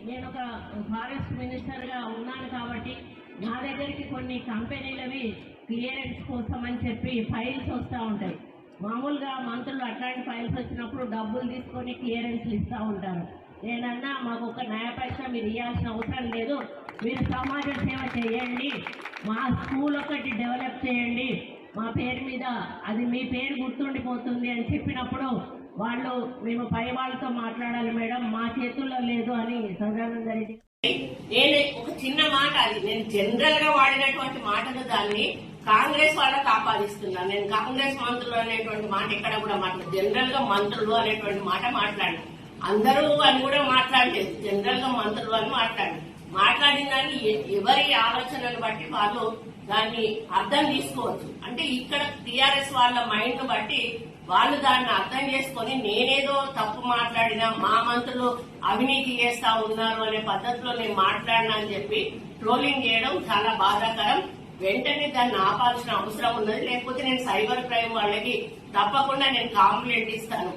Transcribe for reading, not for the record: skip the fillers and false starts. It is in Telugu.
నేను ఒక ఫారెస్ట్ మినిస్టర్ గా ఉన్నాను కాబట్టి నా దగ్గరికి కొన్ని కంపెనీలవి క్లియరెన్స్ కోసం అని చెప్పి ఫైల్స్ వస్తూ ఉంటాయి. మామూలుగా మంత్రులు అట్లాంటి ఫైల్స్ వచ్చినప్పుడు డబ్బులు తీసుకొని క్లియరెన్స్లు ఇస్తూ ఉంటారు. నేనన్నా మాకు ఒక న్యాయ పైసా మీరు ఇవ్వాల్సిన అవసరం లేదు, మీరు సమాజ సేవ చేయండి, మా స్కూల్ ఒకటి డెవలప్ చేయండి, మా పేరు మీద అది మీ పేరు గుర్తుండిపోతుంది అని చెప్పినప్పుడు వాళ్ళు మేము పై వాళ్ళతో మాట్లాడాలి మేడం, మా చేతుల్లో లేదు అని సదానంద రెడ్డి. నేను ఒక చిన్న మాట, అది నేను జనరల్ గా వాడినటువంటి మాటను దాన్ని కాంగ్రెస్ వాళ్ళకి ఆపాదిస్తున్నాను. నేను కాంగ్రెస్ మంత్రులు అనేటువంటి మాట ఎక్కడ కూడా మాట్లాడు, జనరల్ గా మంత్రులు అనేటువంటి మాట మాట్లాడు, అందరూ అని కూడా మాట్లాడలేదు, జనరల్ గా మంత్రులు అని మాట్లాడిన దాన్ని ఎవరి ఆలోచనను బట్టి వాళ్ళు దాన్ని అర్థం తీసుకోవచ్చు. అంటే ఇక్కడ టీఆర్ఎస్ వాళ్ళ మైండ్ బట్టి వాళ్ళు దాన్ని అర్థం చేసుకుని నేనేదో తప్పు మాట్లాడినా మా మంత్రులు అవినీతి చేస్తా ఉన్నారు అనే పద్ధతిలో నేను మాట్లాడినా అని చెప్పి ట్రోలింగ్ చేయడం చాలా బాధాకరం. వెంటనే దాన్ని ఆపాల్సిన అవసరం ఉన్నది. లేకపోతే నేను సైబర్ క్రైమ్ వాళ్ళకి తప్పకుండా నేను కంప్లైంట్ ఇస్తాను.